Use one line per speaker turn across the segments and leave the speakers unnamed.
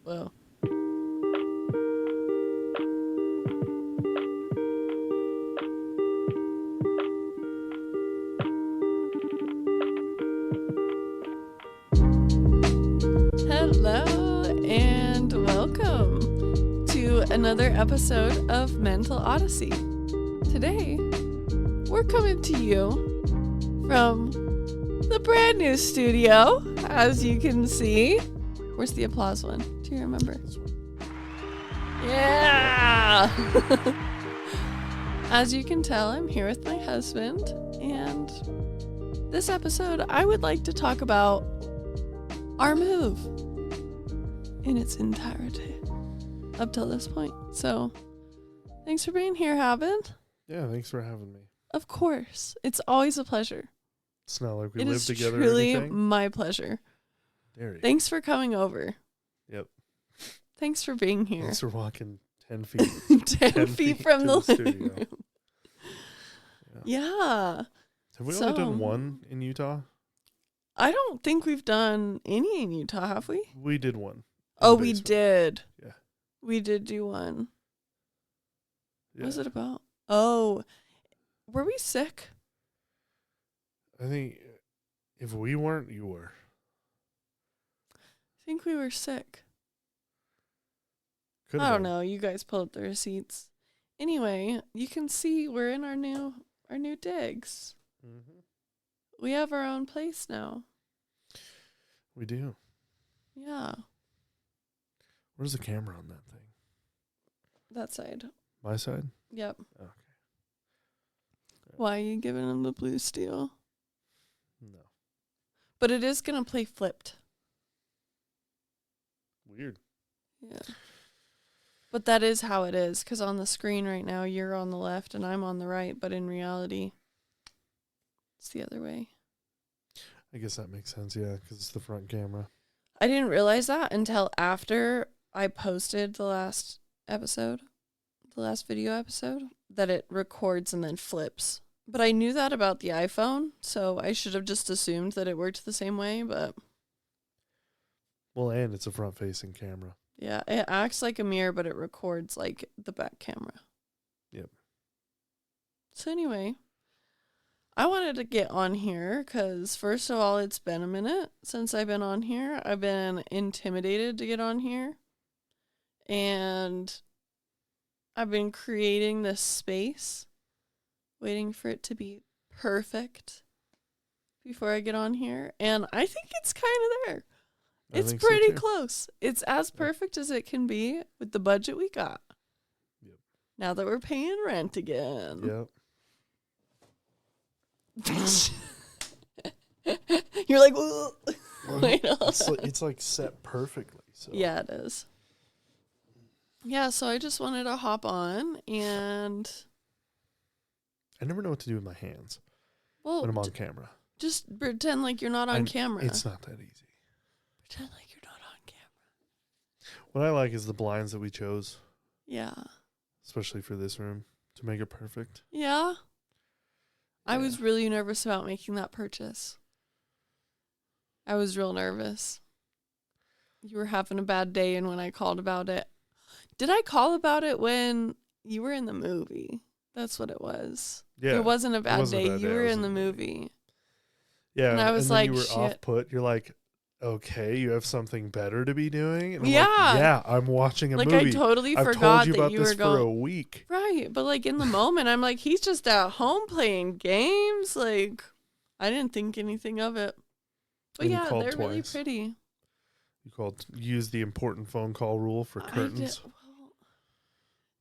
Whoa. Hello and welcome to another episode of Mental Odyssey. Today, we're coming to you from the brand new studio, as you can see. Where's the applause one? Do you remember? Yeah! As you can tell, I'm here with my husband, and this episode, I would like to talk about our move in its entirety up till this point. So, thanks for being here, Havin.
Yeah, thanks for having me.
Of course. It's always a pleasure.
It's not like we live together
It is
or
truly
anything.
my pleasure.
There you
Thanks for coming over.
Yep.
Thanks for being here.
Thanks for walking 10 feet.
10 feet from the living
studio.
room. Yeah.
Have we only done one in Utah?
I don't think we've done any in Utah, have we?
We did one.
Oh, we did.
Yeah.
We did do one.
Yeah.
What was it about? Oh, were we sick?
I think if we weren't, you were.
I think we were sick.
Could've
I don't
been.
know. You guys pulled up the receipts. Anyway, you can see we're in our new digs.
Mm-hmm.
We have our own place now.
We do.
Yeah.
Where's the camera on that thing?
That side.
My side?
Yep.
Okay.
Why are you giving him the blue steel?
No.
But it is going to play flipped.
Weird.
Yeah. But that is how it is, because on the screen right now, you're on the left and I'm on the right, but in reality, it's the other way.
I guess that makes sense, yeah, because it's the front camera.
I didn't realize that until after I posted the last video episode, that it records and then flips. But I knew that about the iPhone, so I should have just assumed that it worked the same way, but...
Well, and it's a front-facing camera.
Yeah, it acts like a mirror, but it records like the back camera.
Yep.
So anyway, I wanted to get on here because, first of all, it's been a minute since I've been on here. I've been intimidated to get on here. And I've been creating this space, waiting for it to be perfect before I get on here. And I think it's kind of there. It's pretty close. It's as perfect as it can be with the budget we got.
Yep.
Now that we're paying rent again.
Yep.
You're like,
Well, it's like set perfectly. So.
Yeah, it is. Yeah, so I just wanted to hop on and...
I never know what to do with my hands
when
I'm on camera.
Just pretend like you're not on camera.
It's not that easy.
Pretend like you're not on camera.
What I like is the blinds that we chose.
Yeah.
Especially for this room to make it perfect.
Yeah. I was really nervous about making that purchase. I was real nervous. You were having a bad day, and when I called about it... Did I call about it when you were in the movie? That's what it was.
Yeah.
It wasn't a bad day. You were in the movie.
Yeah.
And I was like,
you were
shit.
off put. You're like, okay, you have something better to be doing? And I'm
yeah.
like, yeah, I'm watching a movie.
Like, I totally
I've
forgot
told you
that
about
you
this
were going...
for a week.
Right. But, like, in the moment, I'm like, he's just at home playing games. Like, I didn't think anything of it. But, yeah, they're
twice.
really pretty.
You use the important phone call rule for curtains.
Well,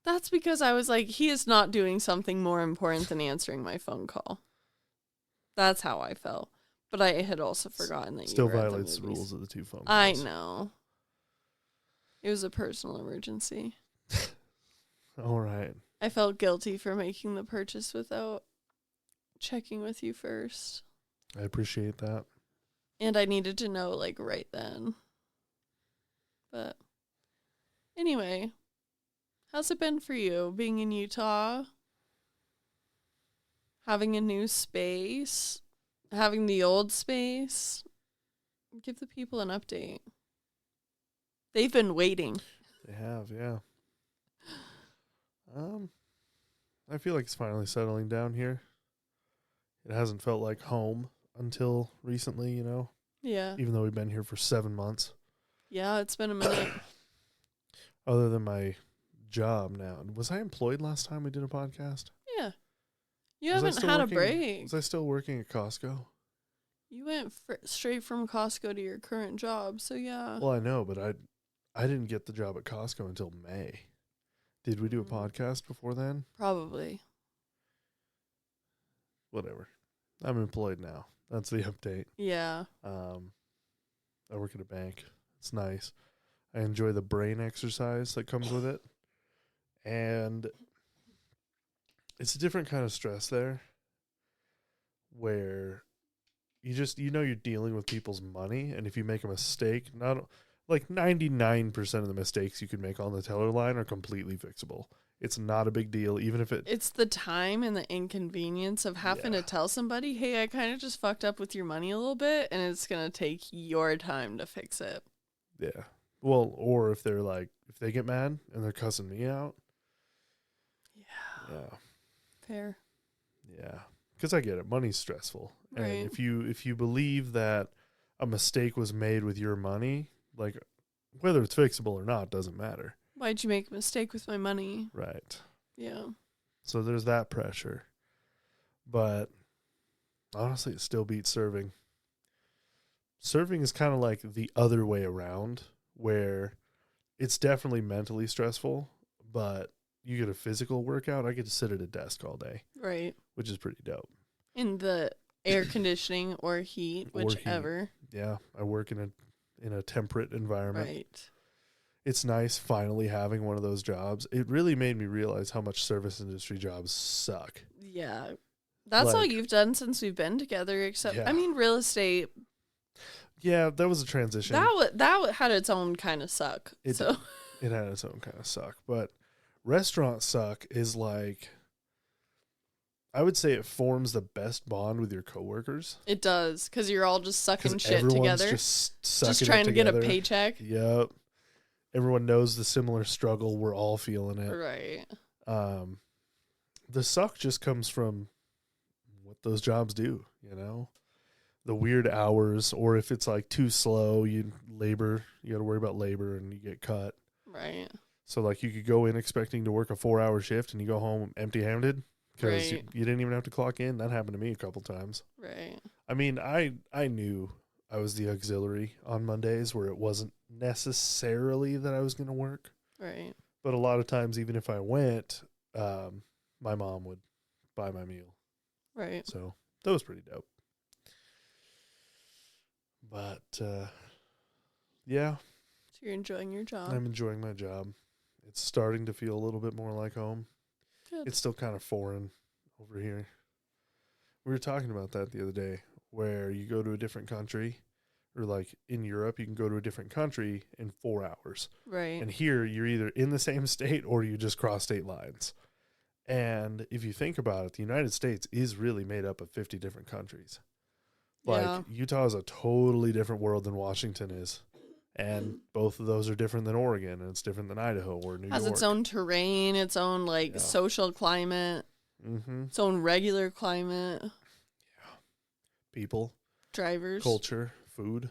that's because I was like, he is not doing something more important than answering my phone call. That's how I felt. But I had also forgotten that
Still
you were
violates the rules of the two phone calls.
I know. It was a personal emergency.
All right.
I felt guilty for making the purchase without checking with you first.
I appreciate that.
And I needed to know, like, right then. But anyway, how's it been for you being in Utah? Having a new space? Having the old space? Give the people an update. They've been waiting.
They have, yeah. I feel like it's finally settling down here. It hasn't felt like home until recently, you know?
Yeah.
Even though we've been here for 7 months.
Yeah, it's been a minute.
Other than my job now. Was I employed last time we did a podcast?
Yeah. You haven't had a break.
Was I still working at Costco?
You went straight from Costco to your current job, so yeah.
Well, I know, but I didn't get the job at Costco until May. Did we do a podcast before then?
Probably.
Whatever. I'm employed now. That's the update.
Yeah.
I work at a bank. It's nice. I enjoy the brain exercise that comes with it. And it's a different kind of stress there where you know you're dealing with people's money, and if you make a mistake, not like 99% of the mistakes you can make on the teller line are completely fixable. It's not a big deal, even if it's
the time and the inconvenience of having to tell somebody, hey, I kind of just fucked up with your money a little bit, and it's going to take your time to fix it.
Yeah. Well, or if they get mad and they're cussing me out. Yeah.
Fair.
Yeah. Because I get it. Money's stressful.
Right.
And if you believe that a mistake was made with your money, like whether it's fixable or not doesn't matter.
Why'd you make a mistake with my money?
Right.
Yeah.
So there's that pressure. But honestly, it still beats serving. Serving is kind of like the other way around, where it's definitely mentally stressful, but you get a physical workout. I get to sit at a desk all day.
Right.
Which is pretty dope.
In the air conditioning or heat, whichever.
Yeah. I work in a temperate environment.
Right.
It's nice finally having one of those jobs. It really made me realize how much service industry jobs suck.
Yeah. That's all you've done since we've been together, except, I mean, real estate.
Yeah, that was a transition.
That had its own kind of suck.
It had its own kind of suck. But restaurant suck is like, I would say it forms the best bond with your coworkers.
It does, because you're all just sucking shit together.
Just
trying to get a paycheck.
Yep. Everyone knows the similar struggle. We're all feeling it.
Right.
The suck just comes from what those jobs do, you know? The weird hours, or if it's like too slow, you got to worry about labor and you get cut.
Right.
So like you could go in expecting to work a 4-hour shift and you go home empty-handed because you didn't even have to clock in. That happened to me a couple times.
Right.
I mean, I knew I was the auxiliary on Mondays where it wasn't necessarily that I was going to work.
Right.
But a lot of times, even if I went, my mom would buy my meal.
Right.
So that was pretty dope. But, yeah.
So you're enjoying your job.
I'm enjoying my job. It's starting to feel a little bit more like home.
Good.
It's still kind of foreign over here. We were talking about that the other day, where you go to a different country, or like in Europe, you can go to a different country in 4 hours.
Right.
And here, you're either in the same state or you just cross state lines. And if you think about it, the United States is really made up of 50 different countries. Like, Utah is a totally different world than Washington is. And both of those are different than Oregon, and it's different than Idaho or New York.
Has its own terrain, its own, social climate, its own regular climate.
Yeah. People.
Drivers.
Culture. Food.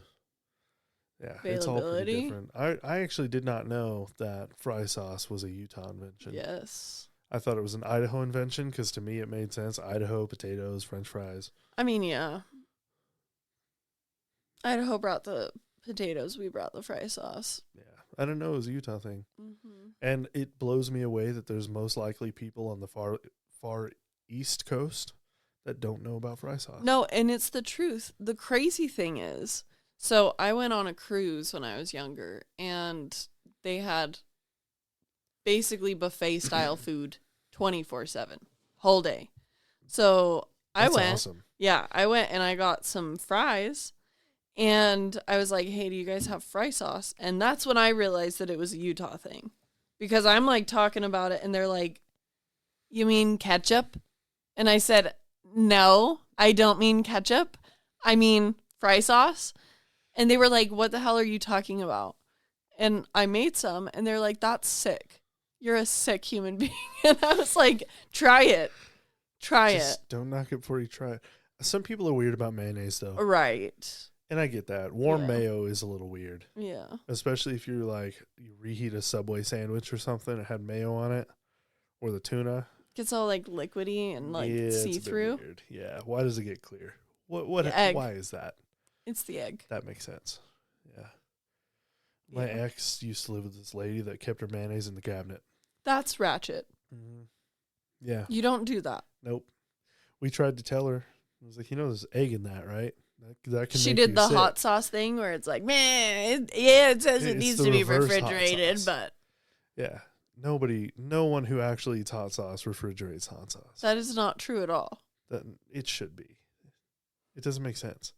Yeah, it's all pretty different. I actually did not know that fry sauce was a Utah invention.
Yes.
I thought it was an Idaho invention because to me it made sense. Idaho, potatoes, French fries.
I mean, yeah. Idaho brought the potatoes. We brought the fry sauce.
Yeah. I didn't know it was a Utah thing.
Mm-hmm.
And it blows me away that there's most likely people on the far east coast that don't know about fry sauce.
No, and it's the truth. The crazy thing is, so I went on a cruise when I was younger, and they had basically buffet-style food 24/7, whole day. So I went.
Awesome.
Yeah, I went and I got some fries, and I was like, hey, do you guys have fry sauce? And that's when I realized that it was a Utah thing. Because I'm, talking about it, and they're like, you mean ketchup? And I said, no, I don't mean ketchup. I mean fry sauce. And they were like, what the hell are you talking about? And I made some, and they're like, that's sick. You're a sick human being. And I was like, try it. Try
Just don't knock it before you try it. Some people are weird about mayonnaise, though.
Right.
And I get that. Warm mayo is a little weird.
Yeah.
Especially if you're like, you reheat a Subway sandwich or something, it had mayo on it, or the tuna.
Gets all like liquidy and like see-through.
It's a bit weird. Yeah. Why does it get clear? Why is that?
It's the egg.
That makes sense. Yeah. My ex used to live with this lady that kept her mayonnaise in the cabinet.
That's ratchet.
Mm-hmm. Yeah.
You don't do that.
Nope. We tried to tell her. I was like, there's egg in that, right? That can
she
make
did
you
the
sick.
hot sauce thing where it's like, man, it says it needs to be refrigerated, but
yeah, no one who actually eats hot sauce refrigerates hot sauce.
That is not true at all.
That it should be. It doesn't make sense.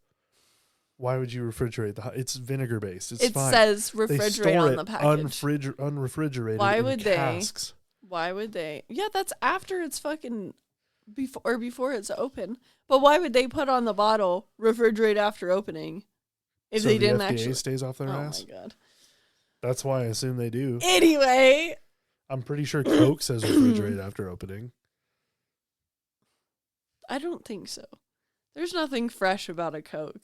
Why would you refrigerate it's vinegar based? It's fine. It says refrigerate on the package. Unrefrigerated.
Why would
casks.
Why would they? Yeah, that's after it's fucking before it's open. But why would they put on the bottle refrigerate after opening if
so
they didn't
FDA
actually
stays off their ass?
Oh my god.
That's why I assume they do.
Anyway,
I'm pretty sure Coke says refrigerate after opening.
I don't think so. There's nothing fresh about a Coke.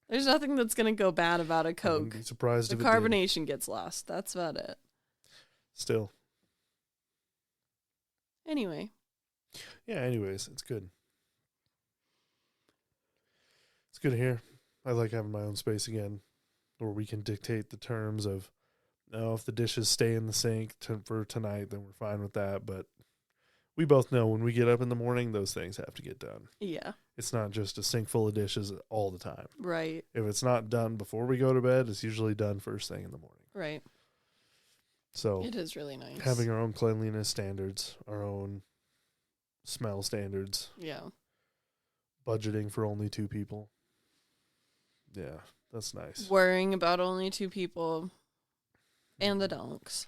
There's nothing that's going to go bad about a Coke. I wouldn't
be surprised if
the carbonation gets lost. That's about it.
Still.
Anyway.
Yeah, anyways, it's good. It's good here. I like having my own space again, where we can dictate the terms of, if the dishes stay in the sink for tonight, then we're fine with that. But we both know when we get up in the morning, those things have to get done.
Yeah.
It's not just a sink full of dishes all the time.
Right.
If it's not done before we go to bed, it's usually done first thing in the morning.
Right.
So
it is really nice.
Having our own cleanliness standards, our own smell standards.
Yeah.
Budgeting for only 2 people. Yeah, that's nice.
Worrying about only 2 people and the donks.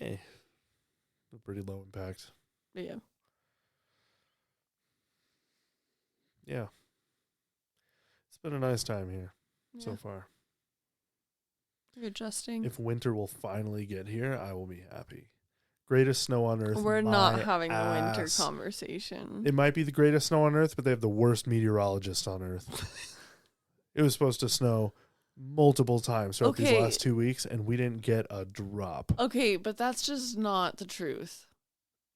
They're pretty low impact.
Yeah.
Yeah. It's been a nice time here so far.
You're adjusting.
If winter will finally get here, I will be happy. Greatest snow on earth.
We're not having the winter conversation.
It might be the greatest snow on earth, but they have the worst meteorologists on earth. It was supposed to snow multiple times throughout these last 2 weeks, and we didn't get a drop.
Okay, but that's just not the truth.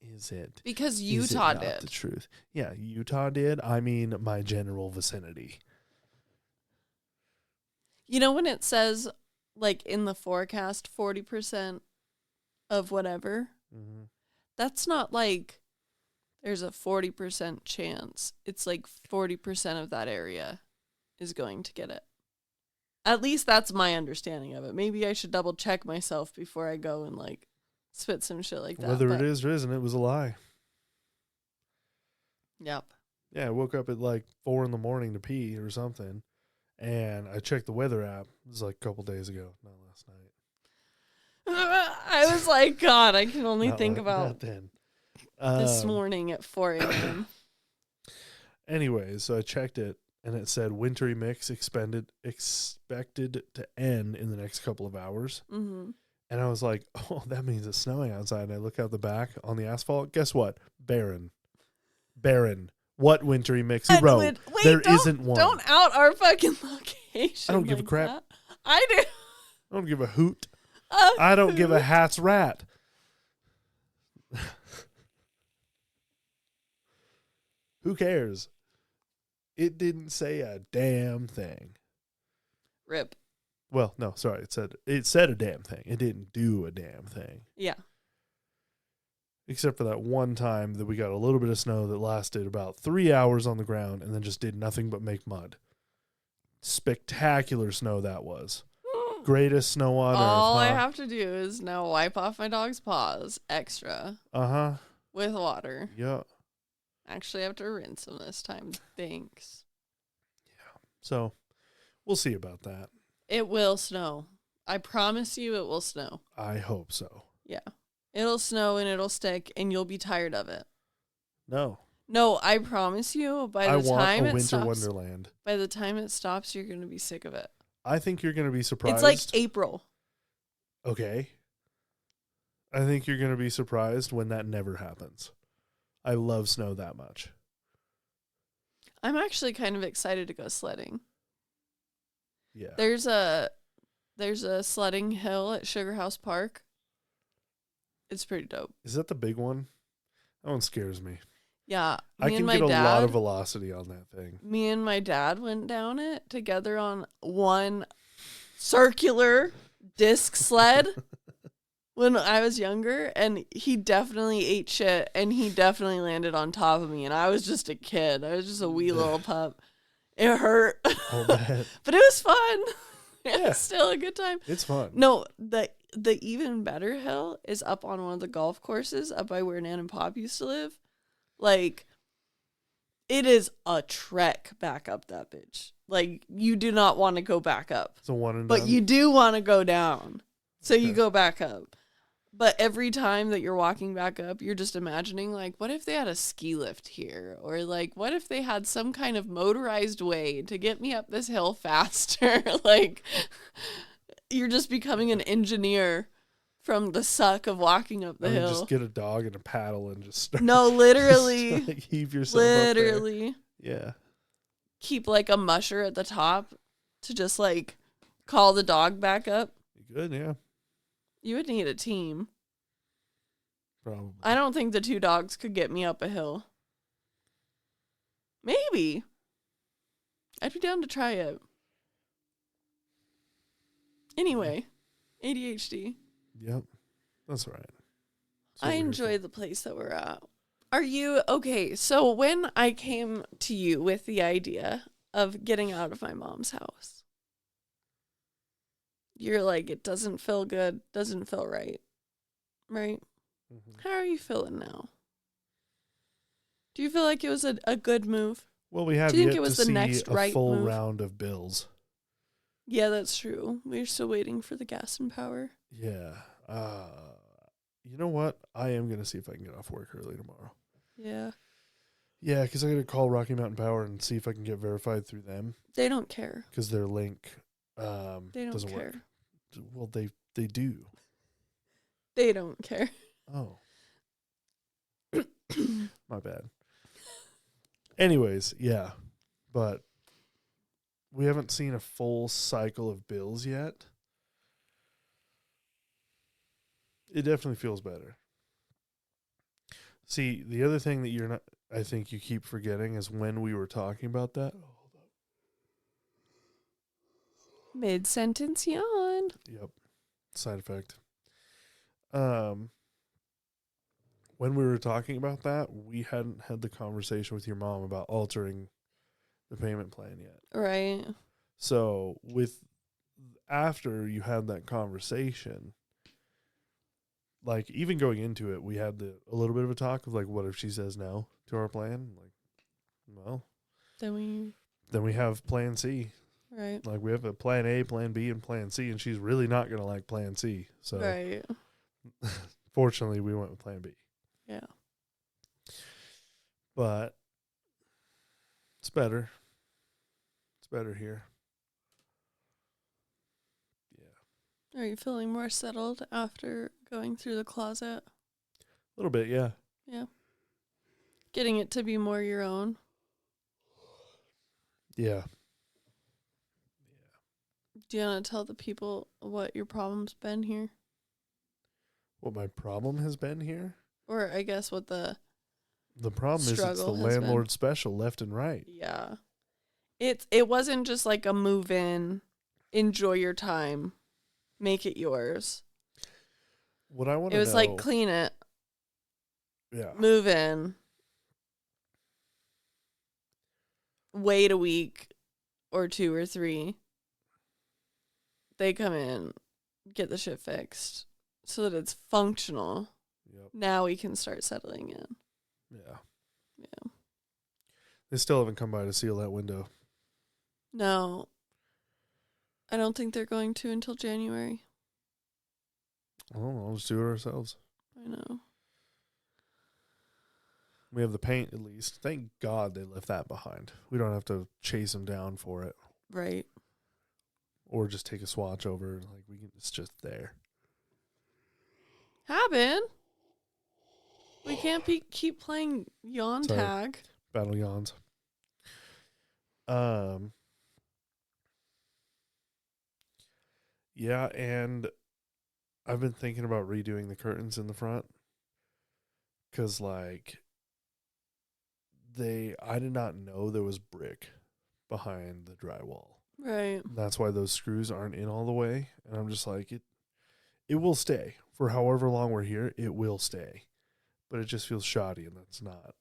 Is it?
Because Utah did.
Not the truth. Yeah, Utah did. I mean, my general vicinity.
You know when it says, like, in the forecast, 40% of whatever?
Mm-hmm.
That's not like there's a 40% chance. It's like 40% of that area is going to get it. At least that's my understanding of it. Maybe I should double check myself before I go and like spit some shit like that.
Whether it is or isn't, it was a lie.
Yep.
Yeah, I woke up at like 4 a.m. to pee or something, and I checked the weather app. It was like a couple days ago, not last night.
I was like, God, I can only think about
then.
This morning at 4 a.m.
Anyways, so I checked it, and it said wintry mix expected to end in the next couple of hours.
Mm-hmm.
And I was like, oh, that means it's snowing outside. And I look out the back on the asphalt. Guess what? Barren. What wintry mix? Who wrote? There isn't one.
Don't out our fucking location.
I don't give a crap.
That. I do.
I don't give a hoot. I don't give a hat's rat. Who cares? It didn't say a damn thing.
Rip.
Well, no, sorry. It said a damn thing. It didn't do a damn thing.
Yeah.
Except for that one time that we got a little bit of snow that lasted about 3 hours on the ground and then just did nothing but make mud. Spectacular snow that was. Greatest snow on earth.
All I have to do is now wipe off my dog's paws extra.
Uh-huh.
With water.
Yeah.
Actually, I have to rinse them this time. Thanks.
Yeah. So, we'll see about that.
It will snow. I promise you it will snow.
I hope so.
Yeah. It'll snow and it'll stick and you'll be tired of it.
No.
No, I promise you by the time it stops.
Winter Wonderland.
By the time it stops, you're going to be sick of it.
I think you're going to be surprised.
It's like April.
Okay. I think you're going to be surprised when that never happens. I love snow that much.
I'm actually kind of excited to go sledding.
Yeah.
There's a sledding hill at Sugar House Park. It's pretty dope.
Is that the big one? That one scares me.
Yeah.
I can get a lot of velocity on that thing.
Me and my dad went down it together on one circular disc sled when I was younger, and he definitely ate shit, and he definitely landed on top of me, and I was just a kid. I was just a wee little pup. It hurt.
I'll bet.
But it was fun.
Yeah.
It's still a good time.
It's fun.
No, the even better hill is up on one of the golf courses up by where Nan and Pop used to live. Like, it is a trek back up that bitch. Like, you do not want to go back up.
It's a one and
but
done.
you do want to go down. So you
Okay.
go back up. But every time that you're walking back up, you're just imagining, like, what if they had a ski lift here? Or, like, what if they had some kind of motorized way to get me up this hill faster? Like, you're just becoming an engineer from the suck of walking up the
I mean,
hill.
just get a dog and a paddle and just start.
No, literally.
Just, like, heave yourself
Literally.
up there. Yeah.
Keep, like, a musher at the top to just, like, call the dog back up.
You good? Yeah.
You would need a team.
Probably.
I don't think the 2 dogs could get me up a hill. Maybe. I'd be down to try it. Anyway, ADHD.
Yep. That's right.
I enjoy the place that we're at. Are you okay? So when I came to you with the idea of getting out of my mom's house, you're like, it doesn't feel good, doesn't feel right. Right?
Mm-hmm.
How are you feeling now? Do you feel like it was a good move?
Well, we have
Do you think
yet
it was
to
the
see
next
a
right
full
move?
round of bills.
Yeah, that's true. We're still waiting for the gas and power.
Yeah. You know what? I am going to see if I can get off work early tomorrow.
Yeah.
Yeah, because I got to call Rocky Mountain Power and see if I can get verified through them.
They don't care.
Because their link
They don't
doesn't
care.
work. Well, they do.
They don't care.
Oh. My bad. Anyways, yeah. But we haven't seen a full cycle of bills yet. It definitely feels better. See, the other thing that I think you keep forgetting is when we were talking about that.
Mid-sentence yawn.
Yep. Side effect. When we were talking about that, we hadn't had the conversation with your mom about altering the payment plan yet.
Right.
So after you had that conversation, like even going into it, we had a little bit of a talk of like, what if she says no to our plan? Like, well,
Then
we have plan C.
right.
Like we have a plan A, plan B, and plan C, and she's really not going to like plan C. So
Right.
fortunately, we went with plan B.
Yeah.
But it's better. It's better here. Yeah.
Are you feeling more settled after going through the closet?
A little bit, yeah.
Yeah. Getting it to be more your own.
Yeah.
Do you want to tell the people what your problem's been here?
What my problem has been here?
Or I guess what the
problem is it's the
struggle has
landlord
been.
special left and right.
Yeah. It wasn't just like a move in, enjoy your time, make it yours.
What I want to
It
know.
was like clean it,
Yeah.
move in, wait a week or 2 or 3. They come in, get the shit fixed so that it's functional.
Yep.
Now we can start settling in.
Yeah.
Yeah.
They still haven't come by to seal that window.
No. I don't think they're going to until January.
Oh, I'll just do it ourselves.
I know.
We have the paint at least. Thank God they left that behind. We don't have to chase them down for it.
Right.
or just take a swatch over. Like it's just there.
Haben. We can't keep playing yawn
Sorry.
tag.
Battle yawns. Yeah, and I've been thinking about redoing the curtains in the front. 'Cause like I did not know there was brick behind the drywall.
Right.
That's why those screws aren't in all the way. And I'm just like, it will stay. For however long we're here, it will stay. But it just feels shoddy, and it's not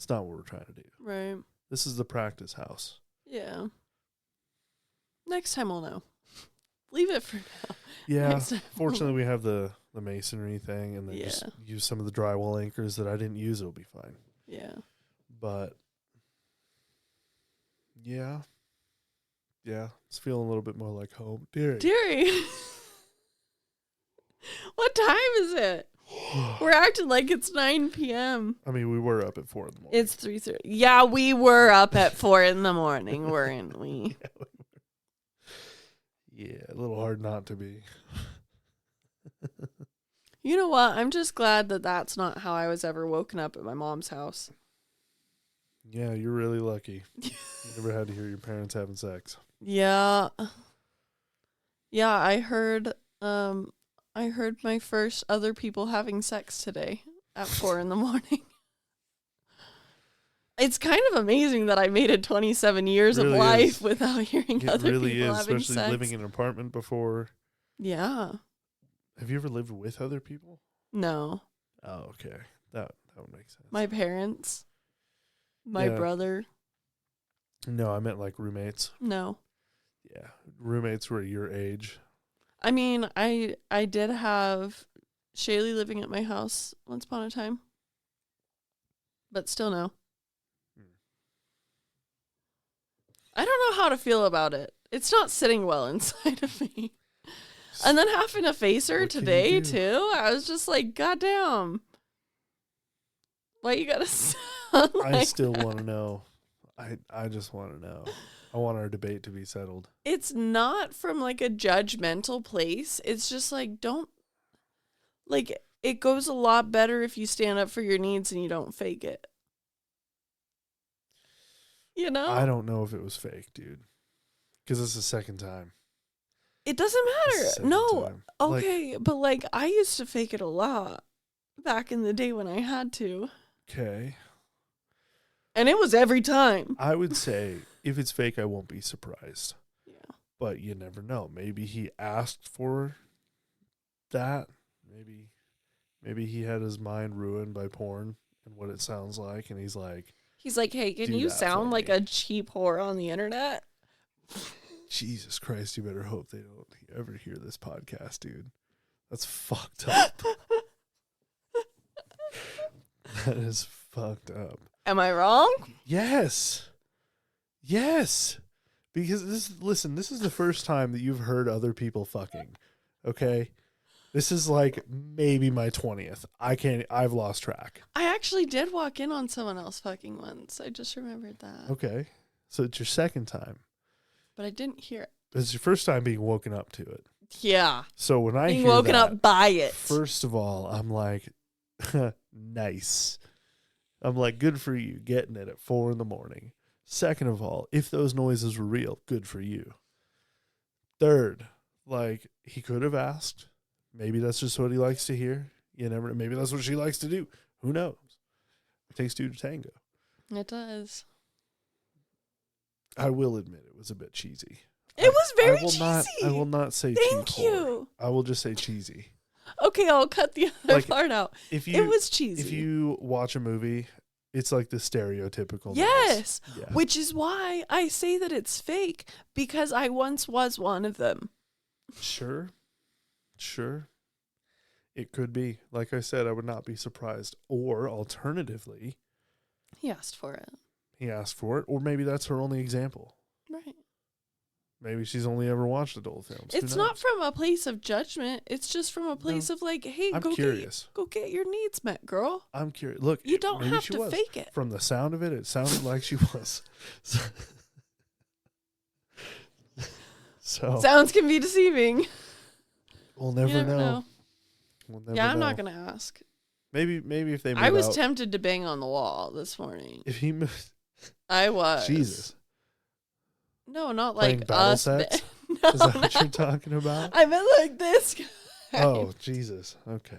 what we're trying to do.
Right.
This is the practice house.
Yeah. Next time we'll know. Leave it for now.
Yeah. Fortunately, we have the masonry thing, and then
Yeah.
just use some of the drywall anchors that I didn't use. It'll be fine.
Yeah.
But yeah, it's feeling a little bit more like home.
Deary. What time is it? We're acting like it's 9 p.m.
I mean, we were up at 4 in the morning.
It's 3:30. Yeah, we were up at 4 in the morning, weren't we?
Yeah, a little hard not to be.
You know what? I'm just glad that that's not how I was ever woken up at my mom's house.
Yeah, you're really lucky. You never had to hear your parents having sex.
Yeah. Yeah, I heard my first other people having sex today at 4 in the morning. It's kind of amazing that I made it 27 years of life without hearing other people having sex.
Especially living in an apartment before.
Yeah.
Have you ever lived with other people?
No.
Oh, okay. That would make sense.
My parents. My brother.
No, I meant like roommates.
No.
Yeah. Roommates were your age.
I mean, I did have Shaylee living at my house once upon a time. But still no. I don't know how to feel about it. It's not sitting well inside of me. And then having to face her today, too, I was just like, God damn. Why you gotta sound like
I still want to know. I just want to know. I want our debate to be settled.
It's not from like a judgmental place. It's just like, don't. Like, it goes a lot better if you stand up for your needs and you don't fake it. You know?
I don't know if it was fake, dude. Because it's the second time.
It doesn't matter. No.
Time.
Okay, but like I used to fake it a lot back in the day when I had to.
Okay.
And it was every time.
I would say if it's fake, I won't be surprised.
Yeah.
But you never know. Maybe he asked for that. Maybe he had his mind ruined by porn and what it sounds like, and he's like,
hey, can you sound like a cheap whore on the internet?
Jesus Christ, you better hope they don't ever hear this podcast, dude. That's fucked up. That is fucked up.
Am I wrong?
Yes. Because this is the first time that you've heard other people fucking. Okay? This is like maybe my 20th. I've lost track.
I actually did walk in on someone else fucking once. I just remembered that.
Okay. So it's your second time.
But I didn't hear it.
It's your first time being woken up to it.
Yeah.
So when I
being
hear
woken up by it.
First of all, I'm like, nice. I'm like, good for you, getting it at 4 in the morning. Second of all, if those noises were real, good for you. Third, like, he could have asked. Maybe that's just what he likes to hear. You never. Maybe that's what she likes to do. Who knows? It takes two to tango.
It does.
I will admit it was a bit cheesy.
It was very cheesy.
I will not say
Thank you.
I will just say cheesy.
Okay, I'll cut the other part out. It was cheesy.
If you watch a movie, it's like the stereotypical.
Yes,
yeah.
Which is why I say that it's fake, because I once was one of them.
Sure. It could be. Like I said, I would not be surprised. Or alternatively,
he asked for it.
Or maybe that's her only example.
Right.
Maybe she's only ever watched adult films.
It's not from a place of judgment. It's just from a place of like, hey,
I'm curious.
Go get your needs met, girl.
I'm curious. Look,
you don't have to fake it.
From the sound of it, it sounded like she was. So
sounds can be deceiving.
we'll
You
never
never
know. We'll never
Yeah, I'm
know.
not gonna ask.
Maybe if they move
I was
out,
tempted to bang on the wall this morning.
if he moves,
I was.
Jesus,
No, not
playing
like
battle
us.
sets.
No,
Is that what
no.
you're talking about?
I meant like this guy.
Oh, Jesus. Okay.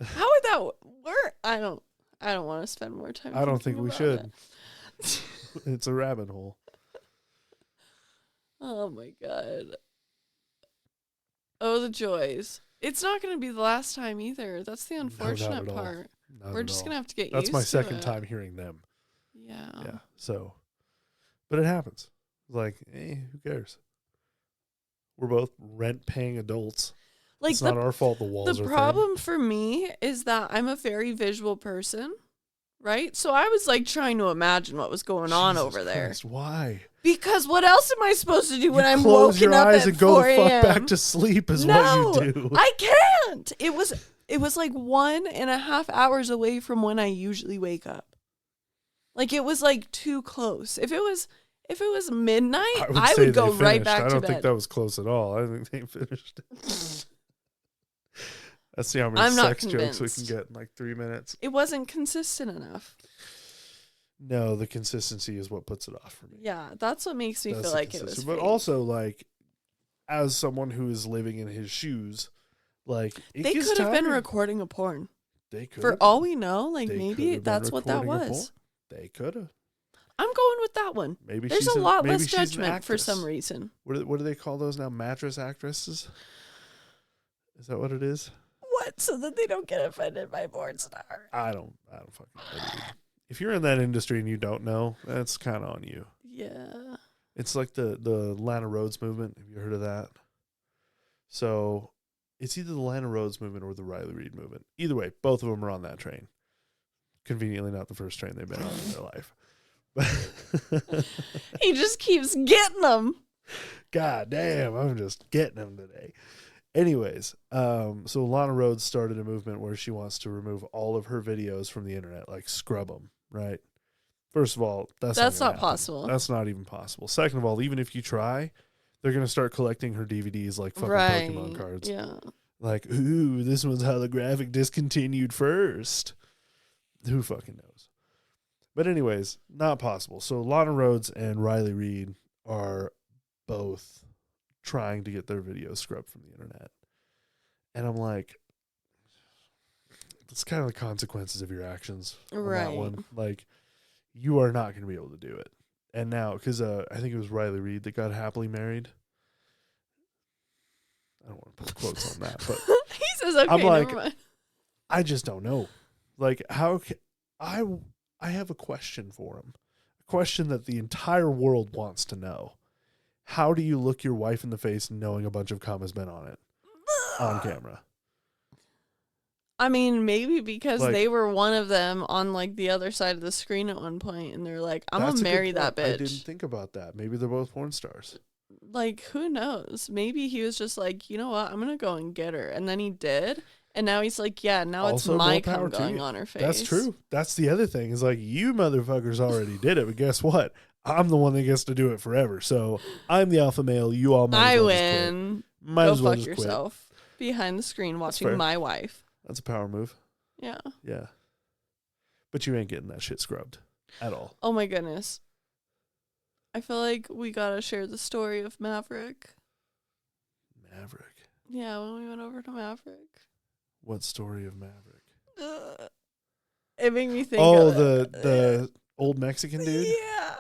How would that work? I don't want to spend more time.
I don't think
thinking
we
about
should.
it.
It's a rabbit hole.
Oh my god. Oh, the joys. It's not going to be the last time either. That's the unfortunate
at all.
part.
Not
We're
at
just
all.
going to have to get
That's
used
my
to
second
it.
time hearing them.
Yeah.
Yeah. So, but it happens. Like, who cares? We're both rent-paying adults.
Like
it's not our fault the walls
The
are
problem for me is that I'm a very visual person, right? So I was like trying to imagine what was going on
Jesus
over there.
Christ, why?
Because what else am I supposed to do when I'm
close
woken
your
up
eyes
at
and go
4
the fuck
a.m.?
back to sleep is
No,
what you do.
I can't. It was like 1.5 hours away from when I usually wake up. Like it was like too close. If it was midnight, I would go right back to bed.
I don't think that was close at all. I think they finished it. Let's see how many
I'm not
sex jokes we
convinced.
can get in like 3 minutes.
It wasn't consistent enough.
No, the consistency is what puts it off for me.
Yeah, that's what makes me feel like it was
But
fake.
also, like, as someone who is living in his shoes, like,
They could have been recording a porn.
They could.
For all we know, like
They could
maybe
have been
that's what that
recording a
was.
porn. They could have.
I'm going with that one.
Maybe
There's
she's
a lot
maybe
less
she's an
judgment for
actress.
some reason.
What do they call those now? Mattress actresses? Is that what it is?
What? So that they don't get offended by porn star.
I don't fucking know. Dude. If you're in that industry and you don't know, that's kind of on you.
Yeah.
It's like the Lana Rhoades movement. Have you heard of that? So it's either the Lana Rhoades movement or the Riley Reid movement. Either way, both of them are on that train. Conveniently not the first train they've been on in their life.
He just keeps getting them.
God damn, I'm just getting them today. Anyways, so Lana Rhoades started a movement where she wants to remove all of her videos from the internet, like scrub them, right? First of all, that's
not possible.
That's not even possible. Second of all, even if you try, they're going to start collecting her DVDs like fucking Pokemon cards.
Yeah.
Like, ooh, this one's holographic discontinued first. Who fucking knows? But anyways, not possible. So Lana Rhoades and Riley Reid are both trying to get their videos scrubbed from the internet. And I'm like, that's kind of the consequences of your actions on that one. Like, you are not going to be able to do it. And now, because I think it was Riley Reid that got happily married. I don't want to put quotes on that, but
he says, okay,
I'm like,
never mind.
I just don't know. Like, how I have a question for him. A question that the entire world wants to know. How do you look your wife in the face knowing a bunch of cum has been on it on camera?
I mean, maybe because
Like,
they were one of them on like the other side of the screen at one point, and they're like, "I'm gonna marry that bitch."
I didn't think about that. Maybe they're both porn stars.
Like, who knows? Maybe he was just like, you know what? I'm gonna go and get her, and then he did, and now he's like, yeah, now
Also,
it's my
more power
cum
to
going
you.
on her face.
That's true. That's the other thing. Is like, you motherfuckers already did it, but guess what? I'm the one that gets to do it forever. So I'm the alpha male. You all might as well just quit.
win.
Might
Go
as well
fuck
just quit.
yourself behind the screen watching
fair.
my wife.
That's a power move.
Yeah.
Yeah. But you ain't getting that shit scrubbed at all.
Oh my goodness. I feel like we gotta share the story of Maverick.
Maverick.
Yeah, when we went over to Maverick.
What story of Maverick?
It made me think
Oh,
of
the old Mexican dude?
Yeah.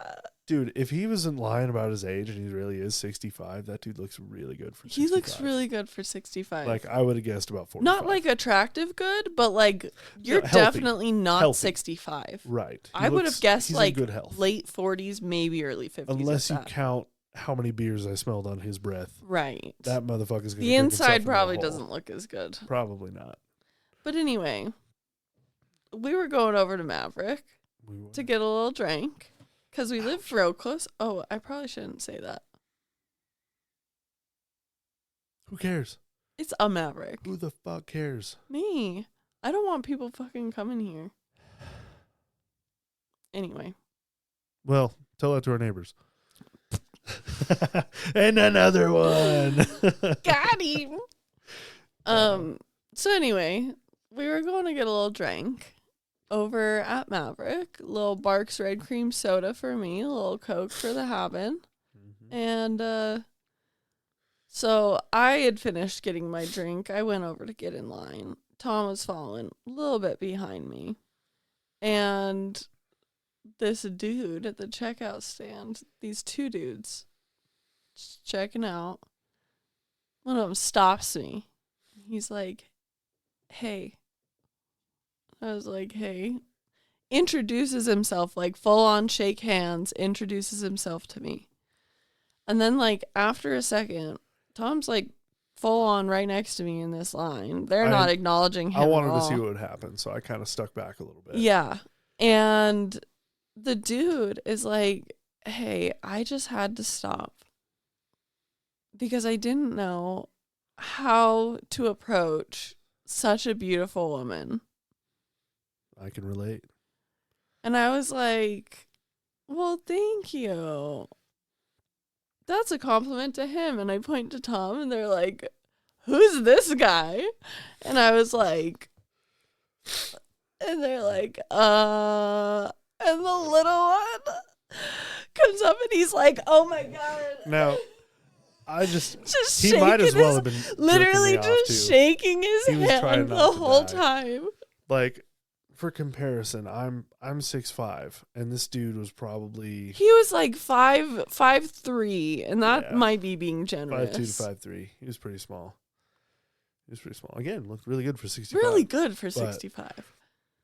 Dude, if he wasn't lying about his age and he really is 65, that dude looks really good for 65.
He looks really good for 65.
Like, I would have guessed about 45.
Not like attractive good, but like you're
healthy.
definitely not
Healthy.
65.
Right.
I would have guessed
he's
like
in good health.
late 40s, maybe early 50s.
Unless
if
you
that.
count how many beers I smelled on his breath.
Right.
That motherfucker's going to
The inside probably doesn't look as good.
Probably not.
But anyway, we were going over to Maverick to get a little drink because we live real close. Oh, I probably shouldn't say that.
Who cares?
It's a Maverick.
Who the fuck cares?
Me. I don't want people fucking coming here. Anyway.
Well, tell that to our neighbors. And another one.
Got him. So anyway, we were going to get a little drink over at Maverick. Little Barks Red Cream soda for me, a little Coke for the Habin.
Mm-hmm.
And so I had finished getting my drink. I went over to get in line. Tom was following a little bit behind me. And this dude at the checkout stand, these two dudes, just checking out. One of them stops me. He's like, hey. I was like, hey. Introduces himself, like full on shake hands, introduces himself to me. And then like after a second, Tom's like full on right next to me in this line. They're not acknowledging him.
I wanted
at
to
all.
see what would happen, so I kind of stuck back a little bit.
Yeah. And the dude is like, hey, I just had to stop because I didn't know how to approach such a beautiful woman.
I can relate.
And I was like, well, thank you. That's a compliment to him. And I point to Tom and they're like, who's this guy? And I was like, and they're like, and the little one comes up and he's like, oh my God.
Now, I just he
shaking
might as well have been
literally
jerking me off,
just
too.
shaking his
He was trying
hand
not
the
to
whole
die.
time.
Like, for comparison, I'm 6'5", and this dude was probably
He was like 5'3", and that
Yeah.
might be being generous.
5'2" to 5'3". He was pretty small. Again, looked really good for 65.
Really good for
But-
65.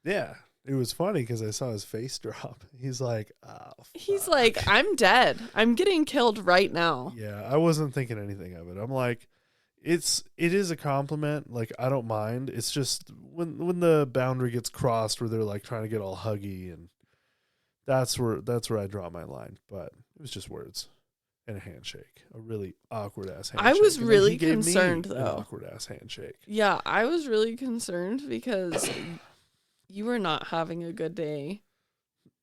Yeah. It was funny because I saw his face drop. He's like, oh,
He's
fuck.
like, I'm dead. I'm getting killed right now.
Yeah, I wasn't thinking anything of it. I'm like, it is a compliment. Like, I don't mind. It's just when the boundary gets crossed where they're like trying to get all huggy, and that's where I draw my line. But it was just words and a handshake, a really awkward ass handshake.
I was
And then
really
he gave me
concerned,
an
though.
awkward ass handshake.
Yeah, I was really concerned because you were not having a good day.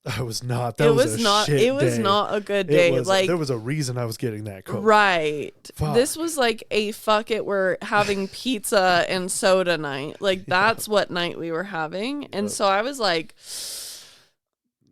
I was not. That was a shit
It was
day.
not a good
It
day.
was,
Like,
there was a reason I was getting that Coke.
right.
Fuck.
This was like a fuck it, we're having pizza and soda night. Like, that's what night we were having. And
Yep.
so I was like,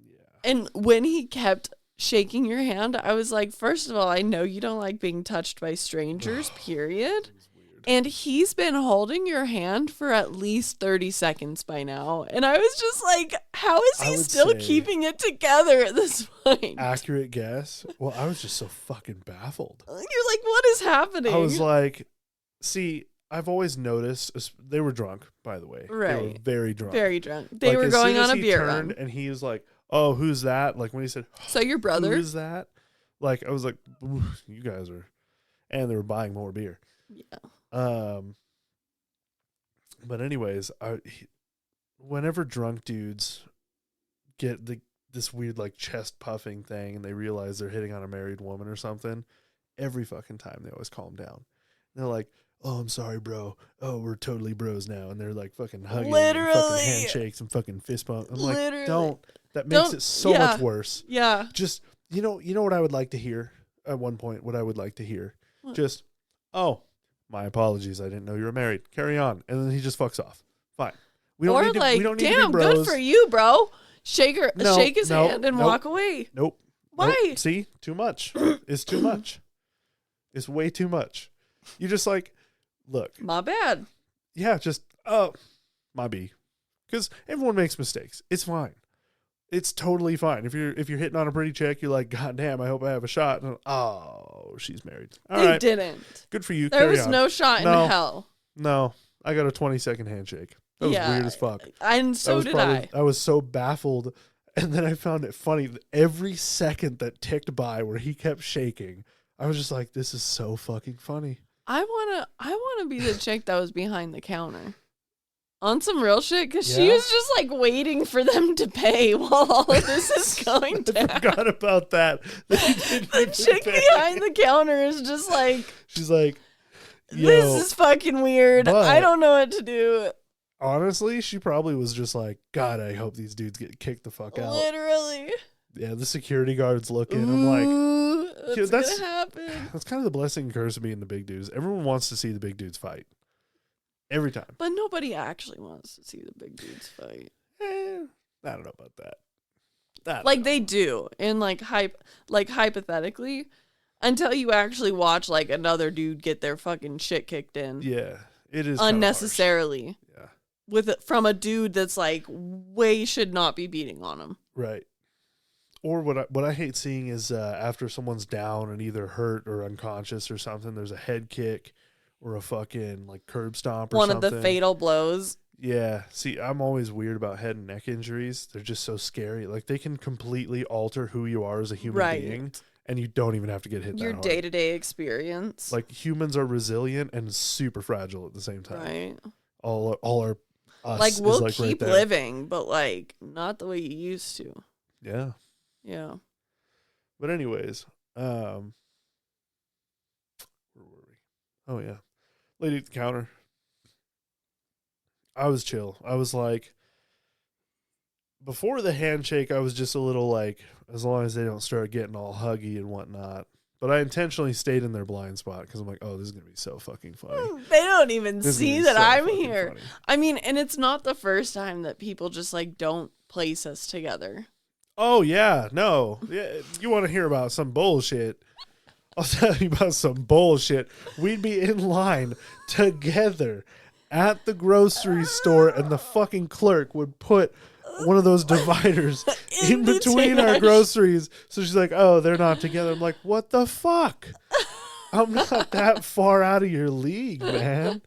Yeah.
and when he kept shaking your hand, I was like, first of all, I know you don't like being touched by strangers, period.
It was weird.
And he's been holding your hand for at least 30 seconds by now. And I was just like, how is
I
he
would
still
say-
keeping it together at this point?
Accurate guess. Well, I was just so fucking baffled.
You're like, what is happening?
I was like, see, I've always noticed they were drunk, by the way. They were
Right.
very drunk.
very drunk. They
Like,
were
as
going
soon as
on a
he
beer
turned
run.
and he was like, "Oh, who's that?" Like when he said,
So your
"Who
brother?
is that?" Like I was like, "Ooh, "You guys are," and they were buying more beer.
Yeah.
But anyways, whenever drunk dudes get this weird like chest puffing thing and they realize they're hitting on a married woman or something, every fucking time they always calm down. They're like, "Oh, I'm sorry, bro. Oh, we're totally bros now," and they're like fucking hugging, and
Literally.
fucking handshakes, and fucking fist bump. I'm
Literally.
like, don't. That makes
Don't-
it so
yeah.
much worse.
Yeah.
Just you know what I would like to hear at one point. What I would like to hear,
What?
just, "Oh, my apologies. I didn't know you were married. Carry on," and then he just fucks off. Fine. We don't
Or
need to.
like,
We don't need
damn,
to be bros.
good for you, bro. Shake
No,
his
no,
hand and
nope.
walk away.
Nope.
Why?
Nope. See, too much. It's too much. It's way too much. You just like, look,
My bad.
yeah, just my B, because everyone makes mistakes. It's fine. It's totally fine. If you're hitting on a pretty chick, you're like, "God damn, I hope I have a shot." And, oh, she's married. All
They
right,
didn't.
good for you.
There
Carry
was
on.
no shot
No.
in hell.
No, I got a 20-second handshake. That was
Yeah.
weird as fuck.
And so did I.
I was so baffled. And then I found it funny that every second that ticked by where he kept shaking, I was just like, this is so fucking funny.
I wanna be the chick that was behind the counter on some real shit because she
Yeah?
was just like waiting for them to pay while all of this is going
I
down.
forgot about that.
The chick behind the counter is just like,
She's like, "Yo."
this is fucking weird.
But-
I don't know what to do.
Honestly, she probably was just like, "God, I hope these dudes get kicked the fuck out."
Literally.
Yeah, the security guard's looking. I'm like,
Ooh. What's going to happen?
That's kind of the blessing and curse of being the big dudes. Everyone wants to see the big dudes fight. Every time.
But nobody actually wants to see the big dudes fight.
I don't know about that.
Like they do, in like hypothetically, until you actually watch like another dude get their fucking shit kicked in.
Yeah, it is
unnecessarily.
Yeah,
from a dude that's like way should not be beating on him.
Right. Or what I hate seeing is after someone's down and either hurt or unconscious or something, there's a head kick or a fucking like curb stomp or
something.
One
of the fatal blows.
Yeah. See, I'm always weird about head and neck injuries. They're just so scary. Like they can completely alter who you are as a human being, and you don't even have to get hit that hard.
Your day-to-day experience.
Like humans are resilient and super fragile at the same time.
Right.
All our us
like we'll
is
keep
right
living, but like not the way you used to.
Yeah.
Yeah.
But anyways, where were we? Oh yeah. Lady at the counter. I was chill. I was like, before the handshake, I was just a little like, as long as they don't start getting all huggy and whatnot. But I intentionally stayed in their blind spot because I'm like, oh, this is going to be so fucking funny.
They don't even see that I'm here.
Funny.
I mean, and it's not the first time that people just like don't place us together.
Oh, yeah. No. Yeah, you want to hear about some bullshit? I'll tell you about some bullshit. We'd be in line together at the grocery store, and the fucking clerk would put one of those dividers in between our groceries. So she's like, oh, they're not together. I'm like, what the fuck? I'm not that far out of your league, man.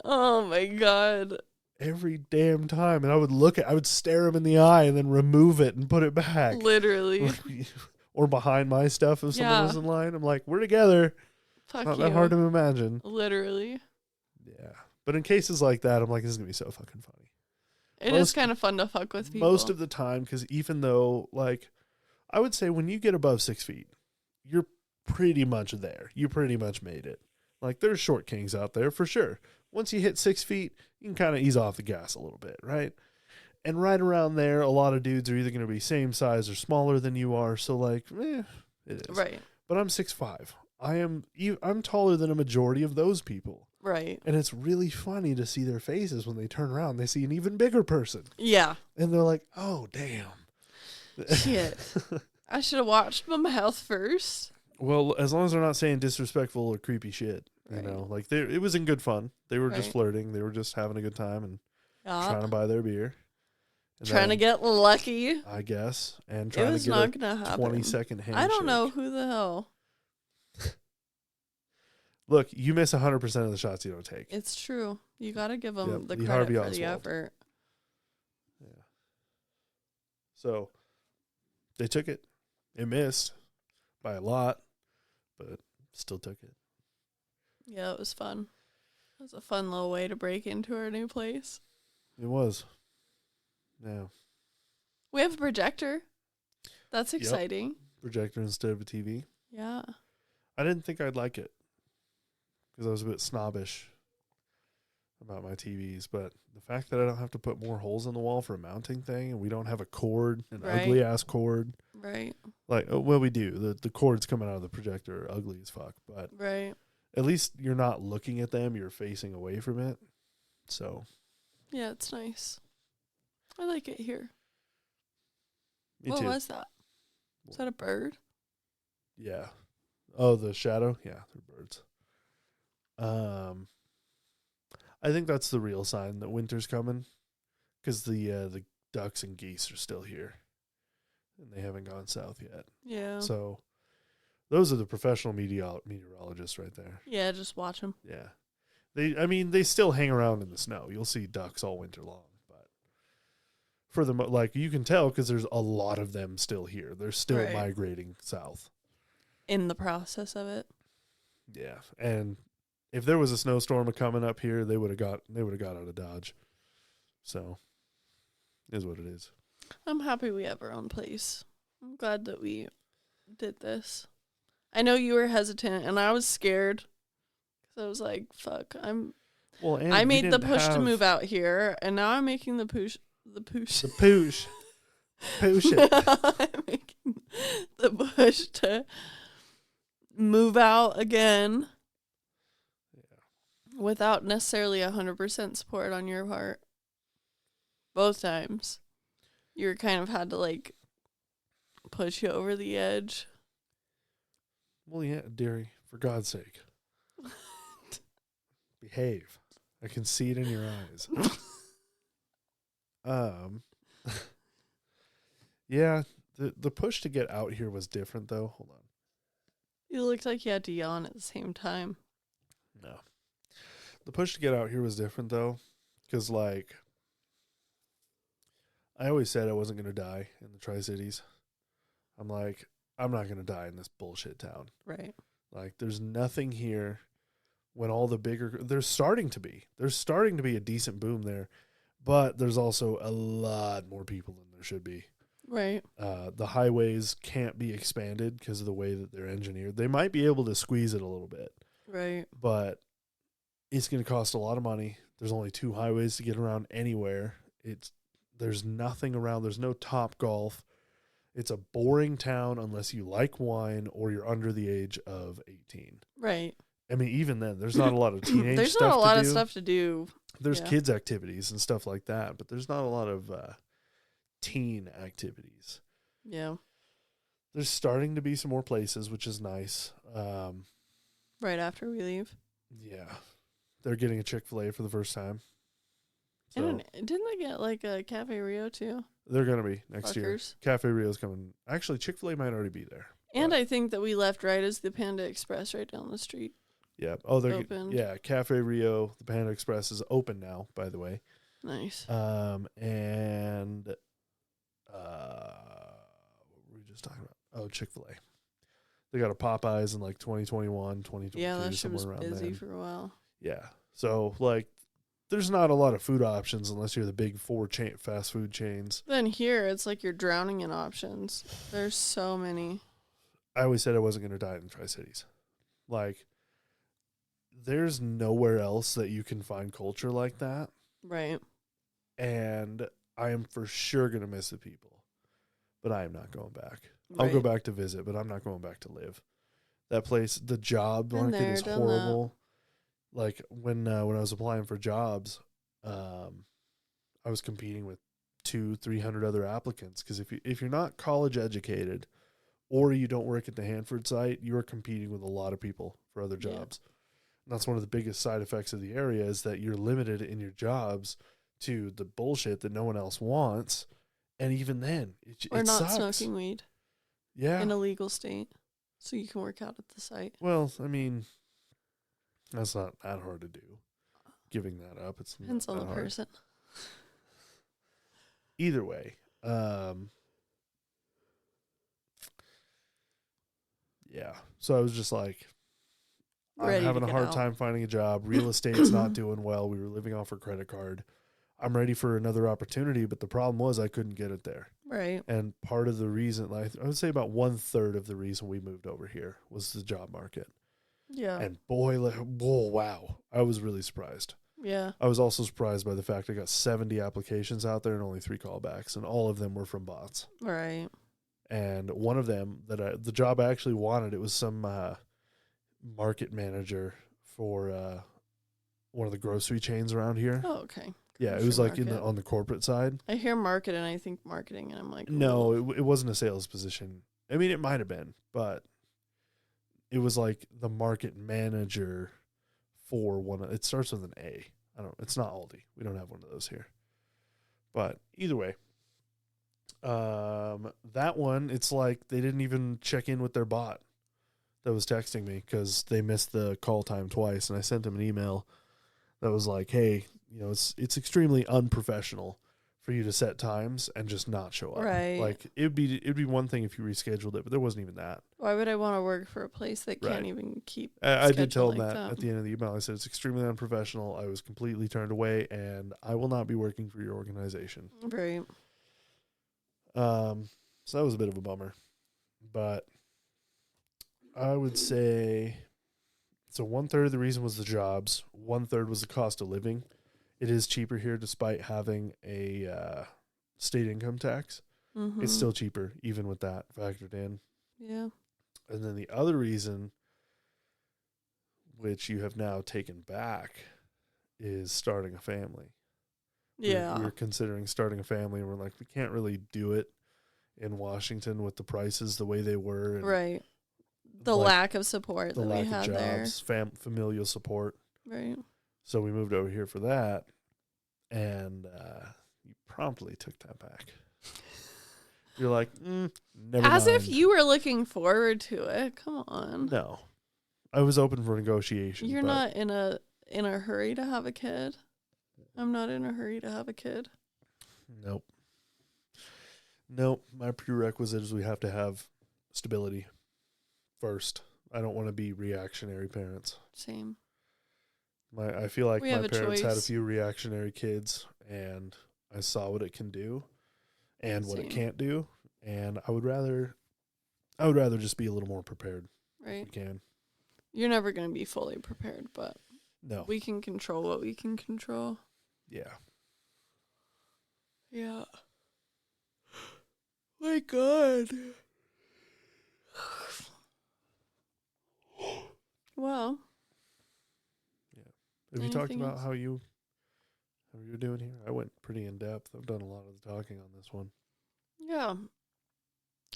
Oh, my God.
Every damn time. And I would stare him in the eye and then remove it and put it back.
Literally.
Or behind my stuff if someone was in line. I'm like, we're together.
Fuck
not
you.
that hard to imagine.
Literally.
Yeah. But in cases like that, I'm like, this is going to be so fucking funny.
It is kind of fun to fuck with people.
Most of the time, because even though, like, I would say when you get above 6 feet, you're pretty much there. You pretty much made it. Like, there's short kings out there for sure. Once you hit 6 feet, you can kind of ease off the gas a little bit, right? And right around there, a lot of dudes are either going to be same size or smaller than you are. So, like, it is.
Right.
But I'm 6'5". I'm taller than a majority of those people.
Right.
And it's really funny to see their faces when they turn around. They see an even bigger person.
Yeah.
And they're like, oh, damn.
Shit. I should have watched my mouth first.
Well, as long as they're not saying disrespectful or creepy shit. You know, like it was in good fun. They were just flirting. They were just having a good time and trying to buy their beer.
Trying to get lucky.
I guess. And trying to get a 20-second handshake.
I don't know who the hell.
Look, you miss 100% of the shots you don't take.
It's true. You got to give them the credit for the effort.
Yeah. So, they took it. It missed by a lot, but still took it.
Yeah, it was fun. It was a fun little way to break into our new place.
It was. Yeah.
We have a projector. That's exciting.
Yep. Projector instead of a TV.
Yeah.
I didn't think I'd like it because I was a bit snobbish about my TVs, but the fact that I don't have to put more holes in the wall for a mounting thing, and we don't have a cord, an ugly ass cord.
Right.
Like, well, we do. The cords coming out of the projector are ugly as fuck, but at least you're not looking at them, you're facing away from it. So
yeah, it's nice. I like it here.
Me
what
too.
was that? Is that a bird?
Yeah. Oh, the shadow? Yeah, they're birds. I think that's the real sign that winter's coming, because the ducks and geese are still here, and they haven't gone south yet.
Yeah.
So those are the professional meteorologists right there.
Yeah, just watch them.
Yeah. They still hang around in the snow. You'll see ducks all winter long, but for the like you can tell because there's a lot of them still here. They're still migrating south. In
the process of it.
Yeah, and if there was a snowstorm coming up here, they would have got out of Dodge. So, is what it is.
I'm happy we have our own place. I'm glad that we did this. I know you were hesitant, and I was scared. So I was like, "Fuck, I made the push to move out here, and now I'm making the push."
Push it.
Making the push to move out again without necessarily 100% support on your part. Both times. You kind of had to, like, push you over the edge.
Well, yeah, dearie, for God's sake. Behave. I can see it in your eyes. Yeah, the push to get out here was different, though. Hold on.
You looked like you had to yawn at the same time.
No. The push to get out here was different, though, because, like, I always said I wasn't going to die in the Tri-Cities. I'm like, I'm not going to die in this bullshit town.
Right.
Like, there's nothing here when all the bigger... There's starting to be a decent boom there, but there's also a lot more people than there should be.
Right.
The highways can't be expanded because of the way that they're engineered. They might be able to squeeze it a little bit.
Right.
But it's going to cost a lot of money. There's only 2 highways to get around anywhere. There's nothing around. There's no Top Golf. It's a boring town unless you like wine or you're under the age of 18.
Right.
I mean, even then, there's not a lot of teenage
there's
stuff to do.
There's not a lot of stuff to do.
There's kids' activities and stuff like that, but there's not a lot of teen activities.
Yeah.
There's starting to be some more places, which is nice.
Right after we leave.
Yeah. They're getting a Chick-fil-A for the first time. So
And didn't they get like a Cafe Rio too?
they're going to be next year.
Fuckers.
Cafe Rio's coming. Actually, Chick-fil-A might already be there.
And I think that we left right as the Panda Express right down the street.
Yeah. Oh, they're
opened.
Yeah. Cafe Rio, the Panda Express is open now, by the way.
Nice.
And what were we just talking about? Oh, Chick-fil-A. They got a Popeyes in like 2021, 2022,
Yeah, that shit
somewhere
was
around
busy
then.
for a while.
Yeah. So, like, there's not a lot of food options unless you're the big 4 fast food chains.
Then here, it's like you're drowning in options. There's so many.
I always said I wasn't going to die in the Tri-Cities. Like, there's nowhere else that you can find culture like that.
Right.
And I am for sure going to miss the people. But I am not going back.
Right.
I'll go back to visit, but I'm not going back to live. That place, the job market is horrible. Like, when I was applying for jobs, I was competing with 200-300 other applicants. Because if you're not college educated or you don't work at the Hanford site, you are competing with a lot of people for other jobs. Yeah. And that's one of the biggest side effects of the area is that you're limited in your jobs to the bullshit that no one else wants. And even then, it
not
sucks.
Smoking weed.
Yeah.
In a legal state. So you can work out at the site.
Well, I mean, that's not that hard to do. Giving that up, it's
depends on the
hard.
person.
Either way, yeah. So I was just like, I'm having a hard time finding a job. Real estate's not doing well. We were living off our credit card. I'm ready for another opportunity, but the problem was I couldn't get it there.
Right.
And part of the reason, like, I would say about 1/3 of the reason we moved over here was the job market.
Yeah.
And boy, wow. I was really surprised.
Yeah.
I was also surprised by the fact I got 70 applications out there and only 3 callbacks, and all of them were from bots.
Right.
And one of them, the job I actually wanted, it was some market manager for one of the grocery chains around here.
Oh, okay.
Yeah, it was like on the corporate side.
I hear market and I think marketing, and I'm like,
no, it wasn't a sales position. I mean, it might have been, but it was like the market manager for one. It starts with an A. It's not Aldi. We don't have one of those here. But either way, that one, it's like they didn't even check in with their bot that was texting me because they missed the call time twice, and I sent them an email that was like, hey, it's extremely unprofessional for you to set times and just not show up.
Right.
Like, it'd be one thing if you rescheduled it, but there wasn't even that.
Why would I want to work for a place that can't even keep
I did tell them
like
that at the end of the email. I said, it's extremely unprofessional. I was completely turned away, and I will not be working for your organization.
Right.
So that was a bit of a bummer. But I would say, so 1/3 of the reason was the jobs. 1/3 was the cost of living. It is cheaper here despite having a state income tax.
Mm-hmm.
It's still cheaper, even with that factored in.
Yeah.
And then the other reason, which you have now taken back, is starting a family.
Yeah.
We were considering starting a family, and we're like, we can't really do it in Washington with the prices the way they were. And
right. The
like,
lack of support
the
that
lack
we had
of jobs, familial support.
there. Right.
So we moved over here for that, and you promptly took that back. You're like, never
As
mind.
if you were looking forward to it. Come on.
No. I was open for negotiation.
You're not in a hurry to have a kid. I'm not in a hurry to have a kid.
Nope. My prerequisite is we have to have stability first. I don't want to be reactionary parents.
Same.
I feel like
We
my
have a
parents had a
choice.
few reactionary kids, and I saw what it can do and what it
Same.
can't do, and I would rather just be a little more prepared.
Right.
If we can.
You're never going to be fully prepared, but
No.
we can control what we can control.
Yeah.
Yeah. My God. Well,
Have you talked
Anything
about
else?
how you're doing here? I went pretty in depth. I've done a lot of the talking on this one.
yeah.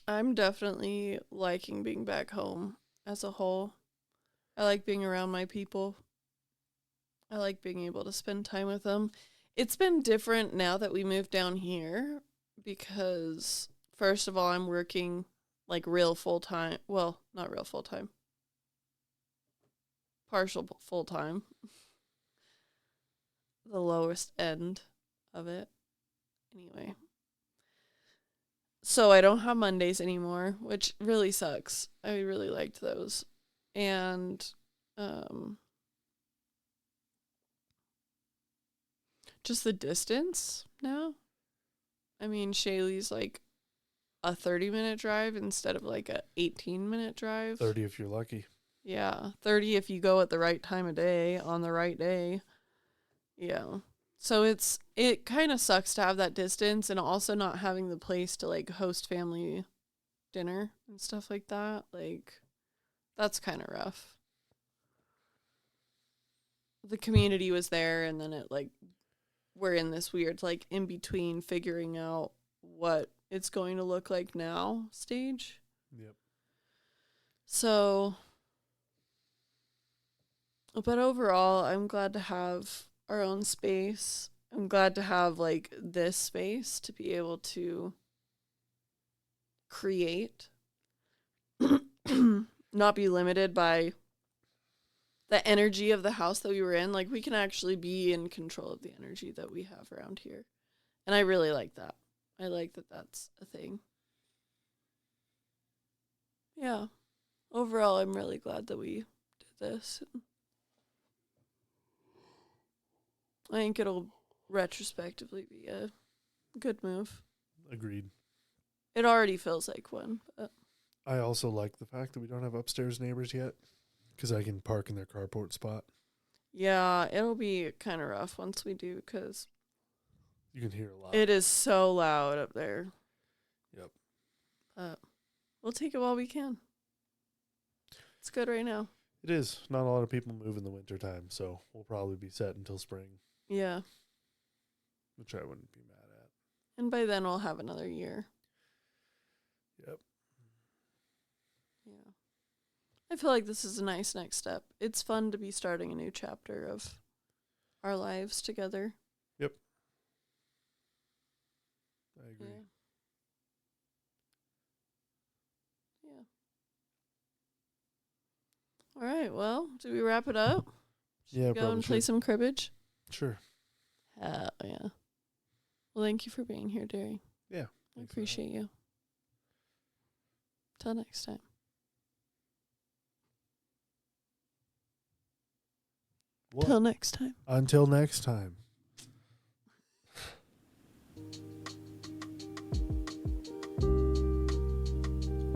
I'm definitely liking being back home as a whole. I like being around my people. I like being able to spend time with them. It's been different now that we moved down here because, first of all, I'm working like real full-time. Well, not real full-time. Partial full-time. The lowest end of it. Anyway. So I don't have Mondays anymore, which really sucks. I really liked those. And just the distance now. I mean, Shaylee's like a 30-minute drive instead of like a 18-minute drive.
30 if you're lucky.
Yeah, 30 if you go at the right time of day, on the right day. Yeah. So it kind of sucks to have that distance and also not having the place to like host family dinner and stuff like that. Like, that's kind of rough. The community was there, and then it like we're in this weird like in between figuring out what it's going to look like now stage.
Yep.
So, but overall, I'm glad to have our own space. I'm glad to have like this space to be able to create, not be limited by the energy of the house that we were in. Like, we can actually be in control of the energy that we have around here. And I really like that. I like that that's a thing. Yeah. Overall, I'm really glad that we did this. I think it'll retrospectively be a good move.
Agreed.
It already feels like one. But
I also like the fact that we don't have upstairs neighbors yet, because I can park in their carport spot.
yeah, it'll be kind of rough once we do, because
You can hear a lot.
it is so loud up there.
Yep.
But we'll take it while we can. It's good right now.
It is. Not a lot of people move in the wintertime, so we'll probably be set until spring,
Yeah.
which I wouldn't be mad at.
And by then we'll have another year.
Yep.
Yeah. I feel like this is a nice next step. It's fun to be starting a new chapter of our lives together.
I agree.
Yeah. All right. Well, do we wrap it up?
Yeah,
Go
probably
and play
should.
some cribbage?
Sure.
Yeah. Well, thank you for being here, Derry.
Yeah.
I
thanks for
appreciate you. Till next time.
What?
Till next time.
Until next time.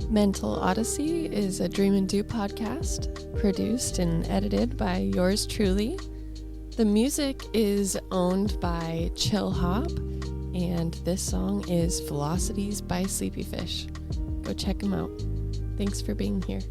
Mental Odyssey is a Dream and Do podcast, produced and edited by yours truly. The music is owned by Chill Hop,
And this song is Velocities by Sleepy Fish. Go check them out. Thanks for being here.